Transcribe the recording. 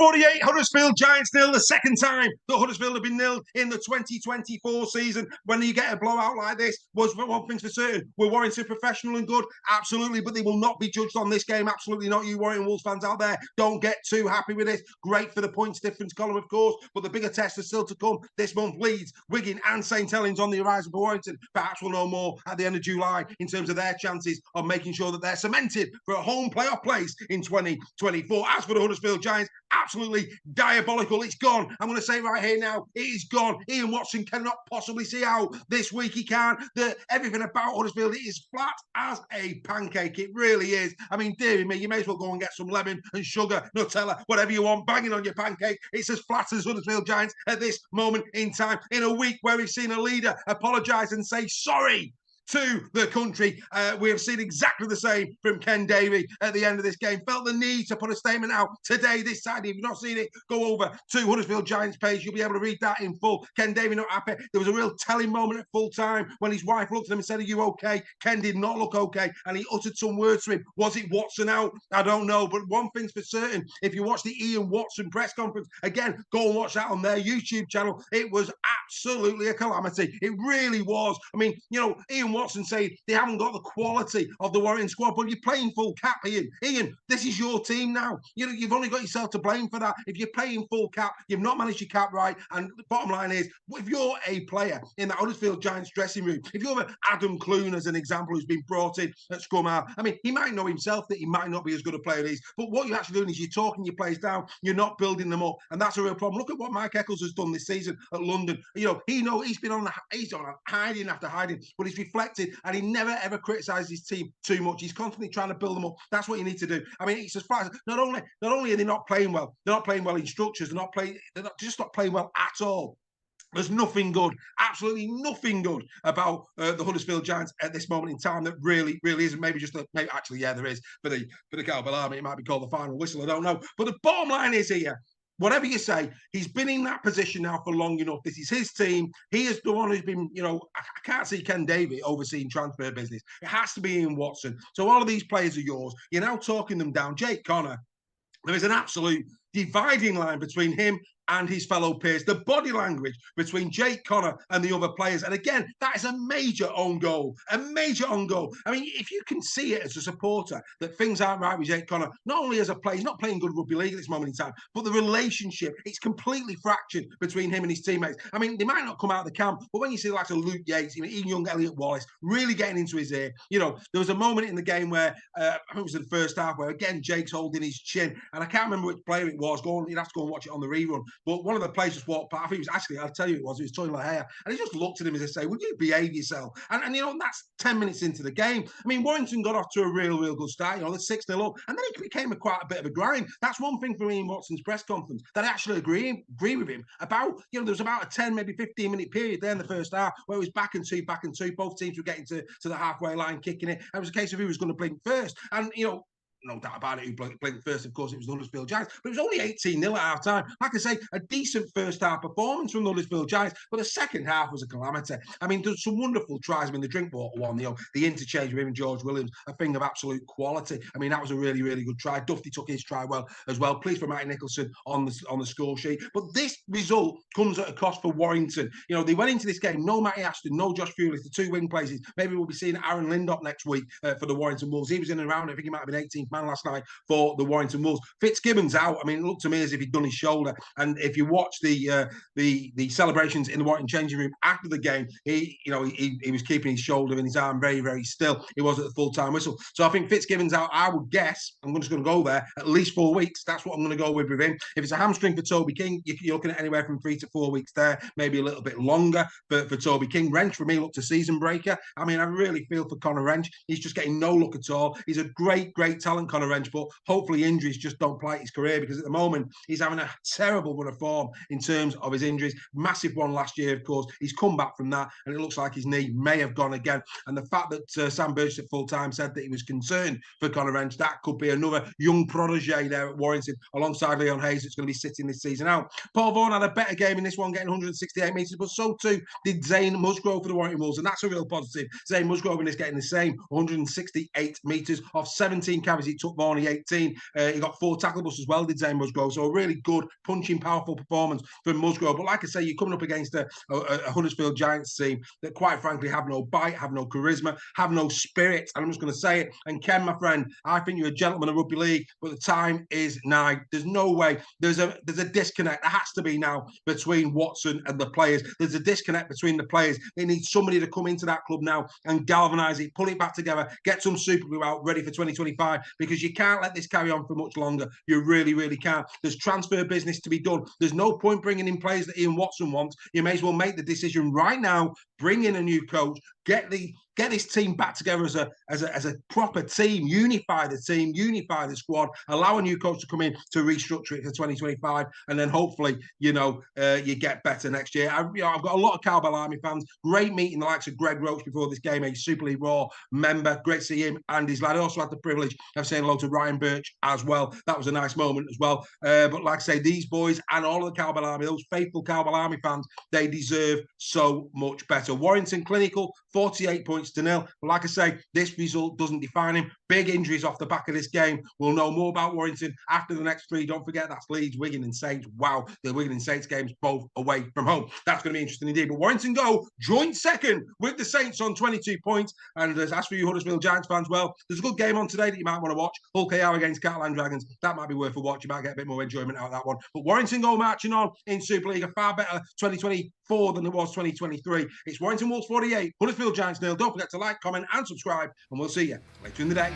48, Huddersfield Giants nil, the second time that Huddersfield have been nil in the 2024 season. When you get a blowout like this, was one thing's for certain, were Warrington professional and good? Absolutely, but they will not be judged on this game. Absolutely not. You Warrington Wolves fans out there, don't get too happy with this. Great for the points difference column, of course, but the bigger test is still to come this month. Leeds, Wigan and St Helens on the horizon for Warrington. Perhaps we'll know more at the end of July in terms of their chances of making sure that they're cemented for a home playoff place in 2024. As for the Huddersfield Giants, absolutely diabolical. It's gone. I'm going to say right here now, it is gone. Ian Watson cannot possibly see out this week. He can't. Everything about Huddersfield, it is flat as a pancake. It really is. I mean, dear me, you may as well go and get some lemon and sugar, Nutella, whatever you want, banging on your pancake. It's as flat as Huddersfield Giants at this moment in time. In a week where we've seen a leader apologise and say sorry to the country. We have seen exactly the same from Ken Davy at the end of this game. Felt the need to put a statement out today, this Saturday. If you've not seen it, go over to Huddersfield Giants page. You'll be able to read that in full. Ken Davy not happy. There was a real telling moment at full time when his wife looked at him and said, "Are you okay?" Ken did not look okay, and he uttered some words to him. Was it Watson out? I don't know. But one thing's for certain, if you watch the Ian Watson press conference, again, go and watch that on their YouTube channel. It was absolutely a calamity. It really was. I mean, Ian Watson saying they haven't got the quality of the Warrington squad, but you're playing full cap, Ian. Ian, this is your team now. You've only got yourself to blame for that. If you're playing full cap, you've not managed your cap right. And the bottom line is, if you're a player in that Huddersfield Giants dressing room, if you're Adam Clune as an example who's been brought in at scrum half, I mean, he might know himself that he might not be as good a player as he is, but what you're actually doing is you're talking your players down, you're not building them up, and that's a real problem. Look at what Mike Eccles has done this season at London. He's been on hiding after hiding, but he's reflected, and he never ever criticises his team too much. He's constantly trying to build them up. That's what you need to do. I mean, it's as far as not only are they not playing well, they're not playing well in structures. They're just not playing well at all. There's nothing good, absolutely nothing good about the Huddersfield Giants at this moment in time that really isn't. Maybe actually, there is for the Cowbell Army. It might be called the final whistle. I don't know. But the bottom line is here, whatever you say, he's been in that position now for long enough. This is his team. He is the one who's been, I can't see Ken Davy overseeing transfer business. It has to be Ian Watson. So all of these players are yours. You're now talking them down. Jake Connor, there is an absolute dividing line between him and his fellow peers. The body language between Jake Connor and the other players. And again, that is a major own goal. A major own goal. I mean, if you can see it as a supporter that things aren't right with Jake Connor, not only as a player, he's not playing good rugby league at this moment in time, but the relationship, it's completely fractured between him and his teammates. I mean, they might not come out of the camp, but when you see the likes of Luke Yates, Ian Young, Elliot Wallace, really getting into his ear, there was a moment in the game where, I think it was in the first half, where again, Jake's holding his chin, and I can't remember which player it was. You'd have to go and watch it on the rerun. But one of the players just walked past. I think it was actually, I'll tell you it was Tony Lahea. And he just looked at him as if say, "Would you behave yourself?" And that's 10 minutes into the game. I mean, Warrington got off to a real good start. They're 6-0 up. And then it became quite a bit of a grind. That's one thing from Ian Watson's press conference that I actually agree with him about. There was about a 10, maybe 15-minute period there in the first half where it was back and two. Both teams were getting to the halfway line, kicking it. And it was a case of who was going to blink first. And, no doubt about it, who blinked first, of course, it was the Huddersfield Giants. But it was only 18-0 at half time. Like I say, a decent first half performance from the Huddersfield Giants, but the second half was a calamity. I mean, there's some wonderful tries. I mean, the Drinkwater one, the interchange with him and George Williams, a thing of absolute quality. I mean, that was a really good try. Duffy took his try well as well. Pleased for Mike Nicholson on the score sheet. But this result comes at a cost for Warrington. They went into this game, no Matty Ashton, no Josh Fulis, the two wing places. Maybe we'll be seeing Aaron Lindop next week for the Warrington Wolves. He was in and around, I think he might have been 18th man last night for the Warrington Wolves. Fitzgibbon's out. I mean, it looked to me as if he'd done his shoulder. And if you watch the celebrations in the Warrington changing room after the game, he was keeping his shoulder and his arm very still. He was at the full-time whistle. So I think Fitzgibbon's out. I would guess, I'm just going to go there, at least 4 weeks. That's what I'm going to go with him. If it's a hamstring for Toby King, you're looking at anywhere from 3 to 4 weeks there, maybe a little bit longer for Toby King. Wrench, for me, looked a season breaker. I mean, I really feel for Connor Wrench. He's just getting no look at all. He's a great talent, Connor Wrench, but hopefully injuries just don't blight his career, because at the moment he's having a terrible run of form in terms of his injuries. Massive one last year, of course. He's come back from that, and it looks like his knee may have gone again. And the fact that Sam Burgess at full time said that he was concerned for Connor Wrench, that could be another young protege there at Warrington alongside Leon Hayes that's going to be sitting this season out. Paul Vaughan had a better game in this one, getting 168 metres, but so too did Zane Musgrove for the Warrington Wolves, and that's a real positive. Zane Musgrove is getting the same 168 metres off 17 carries. It took only 18. He got 4 tackle busts as well, did Zane Musgrove. So a really good, punching, powerful performance from Musgrove. But like I say, you're coming up against a Huddersfield Giants team that, quite frankly, have no bite, have no charisma, have no spirit. And I'm just going to say it. And Ken, my friend, I think you're a gentleman of rugby league, but the time is nigh. There's no way. There's a disconnect. There has to be now between Watson and the players. There's a disconnect between the players. They need somebody to come into that club now and galvanise it, pull it back together, get some super glue out ready for 2025, because you can't let this carry on for much longer. You really, really can't. There's transfer business to be done. There's no point bringing in players that Ian Watson wants. You may as well make the decision right now, bring in a new coach, get this team back together as a proper team, unify the team, unify the squad, allow a new coach to come in to restructure it for 2025, and then hopefully, you get better next year. I've got a lot of Cowbell Army fans. Great meeting the likes of Greg Roach before this game, a Super League Raw member. Great to see him and his lad. I also had the privilege of saying hello to Ryan Birch as well. That was a nice moment as well. But like I say, these boys and all of the Cowbell Army, those faithful Cowbell Army fans, they deserve so much better. Warrington clinical, 48 points to nil. But like I say, this result doesn't define him. Big injuries off the back of this game. We'll know more about Warrington after the next 3. Don't forget, that's Leeds, Wigan and Saints. Wow, the Wigan and Saints games both away from home. That's going to be interesting indeed. But Warrington go joint second with the Saints on 22 points. And as for you Huddersfield Giants fans, well, there's a good game on today that you might want to watch. Hull KR against Catalan Dragons. That might be worth a watch. You might get a bit more enjoyment out of that one. But Warrington go marching on in Super League, a far better 2024 than it was 2023. It's Warrington Wolves 48, Huddersfield Giants nil. Don't forget to like, comment and subscribe, and we'll see you later in the day.